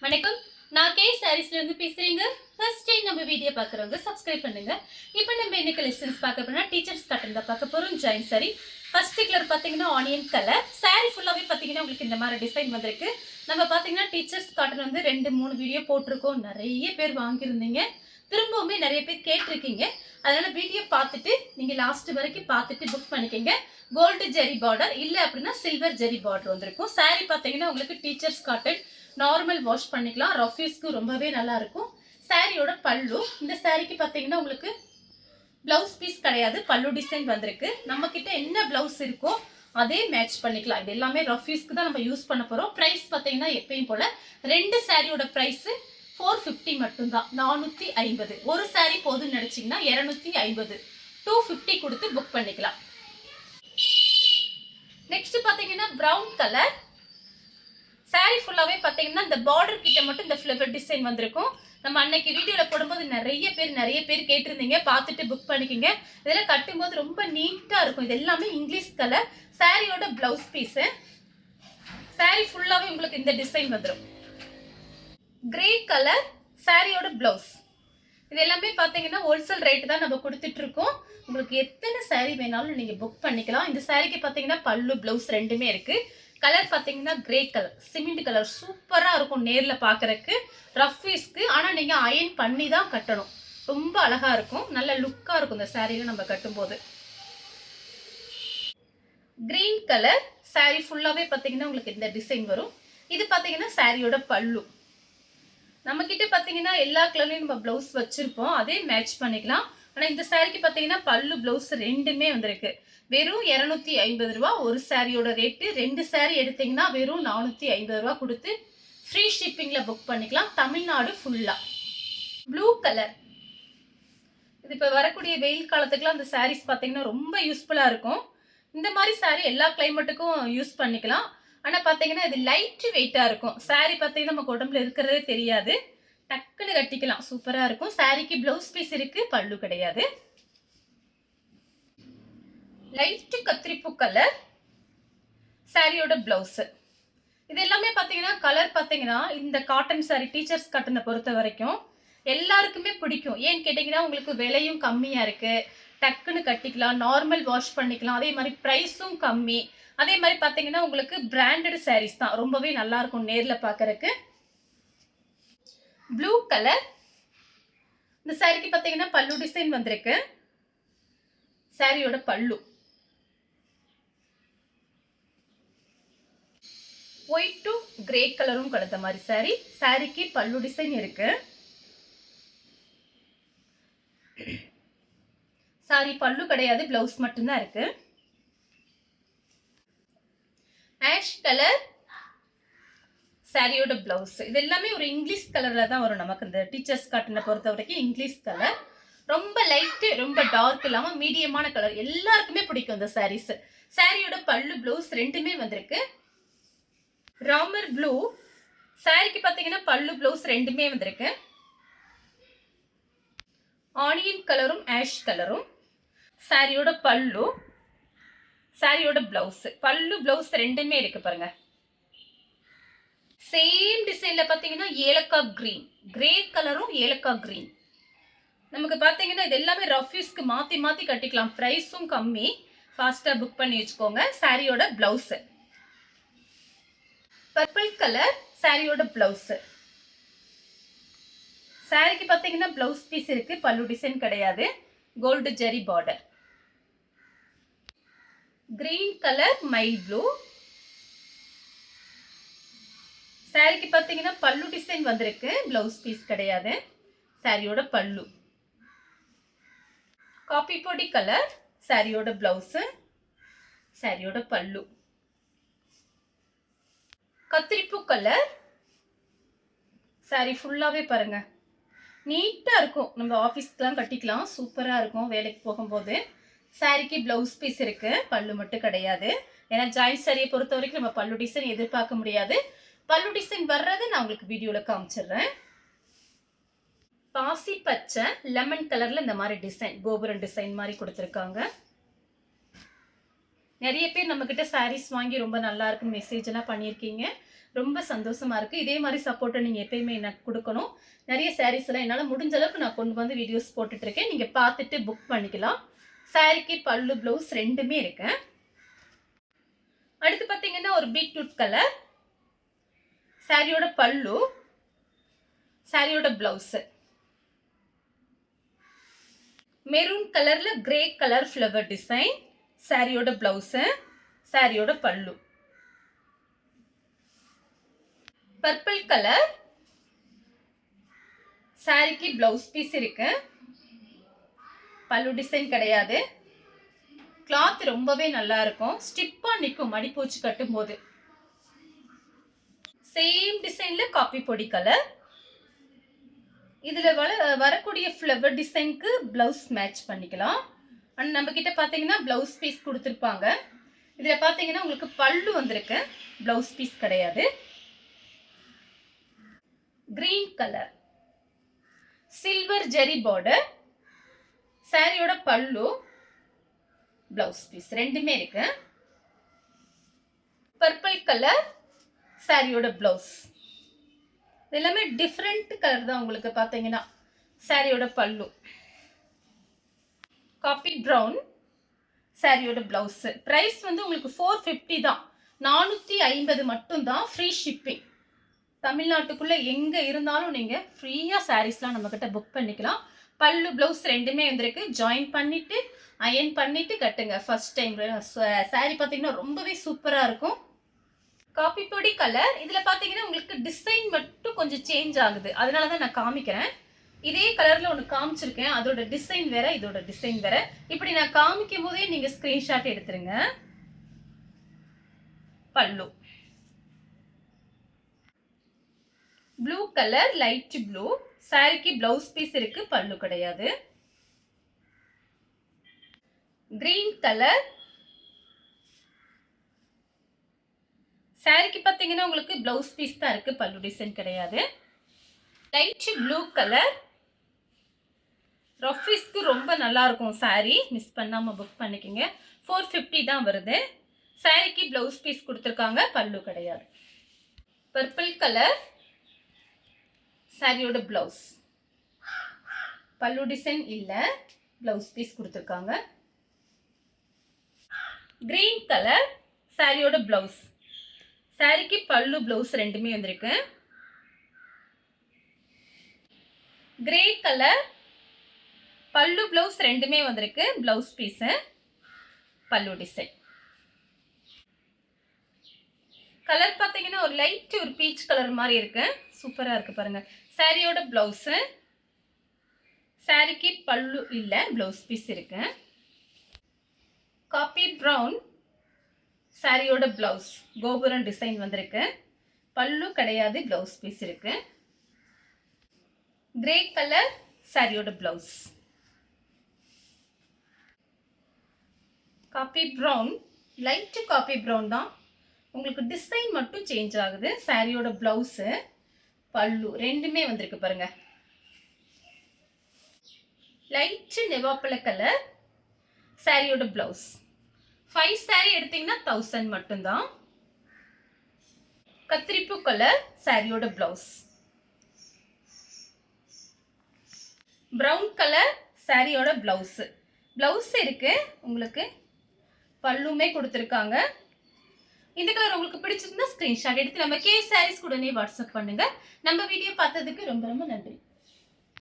வணக்கம். நான் கே சாரீஸ்ல இருந்து பேசுறேங்க. ஃபர்ஸ்ட் டைம் நம்ம வீடியோ பார்க்குறவங்க சப்ஸ்கிரைப் பண்ணுங்க. இப்போ நம்ம இன்னைக்கு லெசன்ஸ் பார்க்க போறோம்னா டீச்சர்ஸ் காட்டன் தான் பார்க்க போறோம். ஜாயின் சாரி ஃபர்ஸ்ட் கலர் பார்த்தீங்கன்னா ஆனியன் கலர். சாரி ஃபுல்லாவே பார்த்தீங்கன்னா உங்களுக்கு இந்த மாதிரி டிசைன் வந்திருக்கு. நம்ம பார்த்தீங்கன்னா டீச்சர்ஸ் காட்டன் வந்து 2-3 வீடியோ போட்டிருக்கோம். நிறைய பேர் வாங்கியிருந்தீங்க. திரும்பவுமே நிறைய பேர் கேட்டிருக்கீங்க. அதனால வீடியோ பார்த்துட்டு நீங்க லாஸ்ட் வரைக்கும் பார்த்துட்டு புக் பண்ணிக்கங்க. கோல்டு ஜெரி பார்டர் இல்லை அப்படின்னா சில்வர் ஜெரி பார்டர் வந்திருக்கும். சாரி பார்த்தீங்கன்னா உங்களுக்கு டீச்சர்ஸ் காட்டன் நார்மல் வாஷ் பண்ணிக்கலாம். ரஃப் யூஸ்க்கு ரொம்பவே நல்லா இருக்கும். சாரியோட பல்லு, இந்த சாரிக்கு பார்த்தீங்கன்னா உங்களுக்கு பிளவுஸ் பீஸ் கிடையாது, பல்லு டிசைன் வந்திருக்கு. நம்ம கிட்ட என்ன பிளவுஸ் இருக்கோ அதே மேட்ச் பண்ணிக்கலாம். இது எல்லாமே ரஃப் யூஸ்க்கு தான் நம்ம யூஸ் பண்ண போறோம். பிரைஸ் பார்த்தீங்கன்னா எப்பயும் போல ரெண்டு சாரியோட பிரைஸ் 450 மட்டும்தான், 450. ஒரு சாரி போதும்னு நினைச்சீங்கன்னா 250, 250 கொடுத்து புக் பண்ணிக்கலாம். நெக்ஸ்ட் பார்த்தீங்கன்னா பிரவுன் கலர் சாரி ஃபுல்லாவே பார்த்தீங்கன்னா இந்த பார்டர் கிட்ட மட்டும் இந்த ஃப்ளவர் டிசைன் வந்திருக்கும். நம்ம அன்னைக்கு வீடியோல போடும்போது நிறைய பேர் கேட்டிருந்தீங்க. பார்த்துட்டு புக் பண்ணிக்கோங்க. இதெல்லாம் கட்டும்போது ரொம்ப நீட்டா இருக்கும். இது எல்லாமே இங்கிலீஷ் கலர். சாரியோட பிளவுஸ் பீஸ். சாரி ஃபுல்லாவே உங்களுக்கு இந்த டிசைன் வந்துடும். கிரே கலர் சாரியோட பிளவுஸ். இது எல்லாமே பார்த்தீங்கன்னா ஹோல்சேல் ரேட் தான் நம்ம கொடுத்துட்டு இருக்கோம். உங்களுக்கு எத்தனை சாரி வேணாலும் நீங்க புக் பண்ணிக்கலாம். இந்த சாரிக்கு பார்த்தீங்கன்னா பல்லு பிளவுஸ் ரெண்டுமே இருக்கு. கலர் பார்த்தீங்கன்னா கிரே கலர், சிமெண்ட் கலர், சூப்பராக இருக்கும் நேரில் பார்க்குறக்கு. ரஃப் யூஸ்க்கு ஆனால் நீங்கள் அயன் பண்ணி தான் கட்டணும். ரொம்ப அழகாக இருக்கும், நல்ல லுக்காக இருக்கும் இந்த சாரியில் நம்ம கட்டும்போது. கிரீன் கலர் சாரி ஃபுல்லாகவே பார்த்தீங்கன்னா உங்களுக்கு இந்த டிசைன் வரும். இது பார்த்தீங்கன்னா சாரியோட பல்லு. நம்மக்கிட்ட பார்த்தீங்கன்னா எல்லா கலர்லையும் நம்ம ப்ளவுஸ் வச்சுருப்போம், அதே மேட்ச் பண்ணிக்கலாம். ஆனால் இந்த சாரிக்கு பார்த்தீங்கன்னா பல்லு ப்ளவுஸ் ரெண்டுமே வந்திருக்கு. வெறும் 250 ரூபா ஒரு சாரியோட ரேட்டு. 2 சாரி எடுத்தீங்கன்னா வெறும் 450 ரூபா கொடுத்து ஃப்ரீ ஷிப்பிங்கில் புக் பண்ணிக்கலாம், தமிழ்நாடு ஃபுல்லாக. ப்ளூ கலர், இது இப்போ வரக்கூடிய வெயில் காலத்துக்குலாம் அந்த சாரீஸ் பார்த்தீங்கன்னா ரொம்ப யூஸ்ஃபுல்லாக இருக்கும். இந்த மாதிரி சாரி எல்லா கிளைமேட்டுக்கும் யூஸ் பண்ணிக்கலாம். ஆனால் பார்த்தீங்கன்னா இது லைட் வெயிட்டாக இருக்கும். சாரி பார்த்தீங்கன்னா நமக்கு உடம்புல இருக்கிறதே தெரியாது, டக்குன்னு கட்டிக்கலாம், சூப்பராக இருக்கும். சாரிக்கு ப்ளவுஸ் பீஸ் இருக்குது, பல்லு கிடையாது. லைட் கத்திரிப்பூ கலர் சாரியோட பிளவுஸ். இது எல்லாமே பார்த்தீங்கன்னா கலர் பார்த்தீங்கன்னா இந்த காட்டன் சாரி டீச்சர்ஸ் காட்டனை பொறுத்த வரைக்கும் எல்லாருக்குமே பிடிக்கும். ஏன்னு கேட்டிங்கன்னா உங்களுக்கு விலையும் கம்மியாக இருக்குது, டக்குன்னு கட்டிக்கலாம், நார்மல் வாஷ் பண்ணிக்கலாம். அதே மாதிரி ப்ரைஸும் கம்மி. அதே மாதிரி பார்த்தீங்கன்னா உங்களுக்கு பிராண்டட் சாரீஸ் தான், ரொம்பவே நல்லா இருக்கும் நேரில் பார்க்கறக்கு. ப்ளூ கலர் இந்த சாரிக்கு பார்த்தீங்கன்னா பல்லு டிசைன் வந்திருக்கு. சாரியோட பல்லு ஒயிட் டு கிரே கலரும் கலந்த மாதிரி சாரி. சாரிக்கு பல்லு டிசைன் இருக்கு. சாரி பல்லு கிடையாது, பிளவுஸ் மட்டும்தான் இருக்கு. ஆஷ் கலர் சாரியோட பிளவுஸ். இது எல்லாமே ஒரு இங்கிலீஷ் கலர்ல தான் வரும். நமக்கு இந்த டீச்சர்ஸ் காட்டனை பொறுத்த வரைக்கும் இங்கிலீஷ் கலர். ரொம்ப லைட்டு ரொம்ப டார்க் இல்லாம மீடியமான கலர், எல்லாருக்குமே பிடிக்கும் இந்த சாரீஸ். சாரியோட பல்லு பிளவுஸ் ரெண்டுமே வந்திருக்கு. ராமர் ப்ளூ சாரிக்கு பார்த்தீங்கன்னா பல்லு பிளவுஸ் ரெண்டுமே வந்திருக்கு. ஆனியன் கலரும் ஆஷ் கலரும் சாரியோட பல்லு, சாரியோட பிளவுஸ். பல்லு பிளவுஸ் ரெண்டுமே இருக்கு பாருங்க. சேம் டிசைன்ல பார்த்தீங்கன்னா ஏலக்காய் கிரீன், கிரே கலரும் ஏலக்காய் கிரீன். நமக்கு பார்த்தீங்கன்னா இது எல்லாமே ரஃப் யூஸ்க்கு மாற்றி மாற்றி கட்டிக்கலாம், ப்ரைஸும் கம்மி. ஃபாஸ்ட்டாக புக் பண்ணி வச்சுக்கோங்க. சாரியோட பிளவுஸ் பர்பிள் கலர் சாரியோட பிளவுஸ். சாரிக்கு பார்த்தீங்கன்னா பிளவுஸ் பீஸ் இருக்கு, பல்லு டிசைன் கிடையாது, gold zari border. Green colour மைல் ப்ளூ சாரிக்கு பார்த்தீங்கன்னா பல்லு டிசைன் வந்திருக்கு, பிளவுஸ் பீஸ் கிடையாது, சாரியோட பல்லு. காபி பொடி கலர் சாரியோட பிளவுஸ், சாரியோட பல்லு. கத்திரிப்பூ கலர் சாரி ஃபுல்லாவே பாருங்க, நீட்டா இருக்கும். நம்ம ஆஃபீஸ்க்குலாம் கட்டிக்கலாம், சூப்பரா இருக்கும் வேலைக்கு போகும்போது. சாரிக்கு பிளவுஸ் பீஸ் இருக்கு, பல்லு மட்டும் கிடையாது. ஏன்னா ஜாயின் சாரியை பொறுத்த வரைக்கும் நம்ம பல்லு டிசைன் எதிர்பார்க்க முடியாது. பல்லு டிசைன் வர்றது நான் உங்களுக்கு வீடியோல காமிச்சிடுறேன். பாசி பச்சை லெமன் கலர்ல இந்த மாதிரி டிசைன், கோபுரம் டிசைன் மாதிரி கொடுத்துருக்காங்க. நிறைய பேர் நம்ம கிட்ட சாரீஸ் வாங்கி ரொம்ப நல்லா இருக்குன்னு மெசேஜ் எல்லாம் பண்ணியிருக்கீங்க. ரொம்ப சந்தோஷமா இருக்கு. இதே மாதிரி சப்போர்ட்டை நீங்க எப்பயுமே எனக்கு கொடுக்கணும். நிறைய சாரீஸ் எல்லாம் என்னால முடிஞ்ச அளவுக்கு நான் கொண்டு வந்து வீடியோஸ் போட்டுட்டு இருக்கேன். நீங்க பார்த்துட்டு புக் பண்ணிக்கலாம். சாரிக்கு பல்லு பிளவுஸ் ரெண்டுமே இருக்கு. அடுத்து பாத்தீங்கன்னா ஒரு பீட்ரூட் கலர் சாரியோட பல்லு, சாரியோட பிளவுஸ். மெரூன் கலர்ல கிரே கலர் ஃப்ளவர் டிசைன், சாரியோட பிளவுஸ், சாரியோட பல்லு. பர்பிள் கலர் சாரிக்கு பிளவுஸ் பீஸ் இருக்கு, பல்லு டிசைன் கிடையாது. கிளாத் ரொம்பவே நல்லா இருக்கும், ஸ்டிப்பா நிற்கும் மடிப்பூச்சி கட்டும் போது. சேம் டிசைன்ல காப்பி பொடி கலர். இதுல வரக்கூடிய ஃப்ளவர் டிசைனுக்கு பிளவுஸ் மேட்ச் பண்ணிக்கலாம். அண்ட் நம்ம கிட்ட பாத்தீங்கன்னா பிளவுஸ் பீஸ் கொடுத்துருப்பாங்க. இதுல பாத்தீங்கன்னா உங்களுக்கு பல்லு வந்திருக்கு, பிளவுஸ் பீஸ் கிடையாது. கிரீன் கலர் சில்வர் ஜெரி பார்டர், சாரியோட பல்லு, பிளவுஸ் பீஸ் ரெண்டுமே இருக்கு. பர்பிள் கலர் சாரியோட பிளவுஸ். எல்லாமே டிஃப்ரெண்ட் கலர் தான் உங்களுக்கு பார்த்தீங்கன்னா. சாரியோட பல்லு காப்பி ப்ரௌன், சாரியோட பிளவுஸ். பிரைஸ் வந்து உங்களுக்கு 450 தான், 450 மட்டும் தான். Free shipping. தமிழ்நாட்டுக்குள்ள எங்க இருந்தாலும் நீங்க ஃப்ரீயா சாரீஸ்லாம் நம்ம கிட்ட புக் பண்ணிக்கலாம். பல்லு பிளவுஸ் ரெண்டுமே வந்திருக்கு. ஜாயின் பண்ணிட்டு அயன் பண்ணிட்டு கட்டுங்க. ஃபர்ஸ்ட் டைம் சாரி பார்த்தீங்கன்னா ரொம்பவே சூப்பரா இருக்கும். காப்பி பொடி கலர். இதுல பாத்தீங்கன்னா உங்களுக்கு டிசைன் மட்டும் கொஞ்சம் சேஞ்ச் ஆகுது, அதனாலதான் நான் காமிக்கிறேன். இதே கலர்ல ஒன்று காமிச்சிருக்கேன், அதோட டிசைன் வேற, இதோட டிசைன் வேற. இப்படி நான் காமிக்கும் போதே நீங்க ஸ்கிரீன்ஷாட் எடுத்துருங்க. பல்லு ப்ளூ கலர், லைட் ப்ளூ. சாரிக்கு பிளவுஸ் பீஸ் இருக்கு, பல்லு கிடையாது. கிரீன் கலர் சாரிக்கு பார்த்தீங்கன்னா உங்களுக்கு பிளவுஸ் பீஸ் தான் இருக்கு, பல்லு டிசைன் கிடையாது. Light blue colour. ரஃபீஸ்க்கு ரொம்ப நல்லா இருக்கும் சாரி, மிஸ் பண்ணாம புக் பண்ணிக்கோங்க. 450 தான் வருது. சாரிக்கு பிளவுஸ் பீஸ் கொடுத்துருக்காங்க, பல்லு கிடையாது. பர்பிள் கலர் சாரியோட பிளவுஸ், பல்லு டிசைன் இல்ல, பிளவுஸ் பீஸ் கொடுத்துருக்காங்க. கிரீன் கலர் சாரியோட பிளவுஸ், சாரிக்கு பல்லு பிளவுஸ் ரெண்டுமே வந்திருக்கு. கிரே கலர் பல்லு பிளவுஸ் ரெண்டுமே வந்திருக்கு, பிளவுஸ் பீஸ், பல்லு டிசைன். கலர் பார்த்தீங்கன்னா ஒரு லைட் ஒரு பீச் கலர் மாதிரி இருக்கு, சூப்பரா இருக்கு பாருங்க. சாரியோட பிளவுஸ், சாரிக்கு பல்லு இல்ல, பிளவுஸ் பீஸ் இருக்கு. காப்பி பிரவுன் சாரியோட பிளவுஸ், கோபுரம் டிசைன் வந்திருக்கு, பல்லு கிடையாது, பிளவுஸ் பீஸ் இருக்கு. கிரே கலர் சாரியோட blouse. Coffee brown, light coffee brown தான், உங்களுக்கு டிசைன் மட்டும் சேஞ்ச் ஆகுது. சாரியோட பிளவுஸ், பல்லு ரெண்டுமே வந்திருக்கு பாருங்க. லைட் நெவாப்பழ கலர் சாரியோட பிளவுஸ். 5 சாரி எடுத்தீங்கன்னா 1000 மட்டும்தான். கத்திரிப்பூ கலர் சாரியோட பிளவுஸ். பிரவுன் கலர் சாரியோட பிளவுஸ். பிளவுஸ் இருக்கு உங்களுக்கு, பல்லுமே கொடுத்துருக்காங்க. இந்த கலர் உங்களுக்கு பிடிச்சிருந்தா ஸ்கிரீன்ஷாட் எடுத்து நம்ம கே சாரீஸ் உடனே வாட்ஸ்அப் பண்ணுங்க. நம்ம வீடியோ பார்த்ததுக்கு ரொம்ப ரொம்ப நன்றி.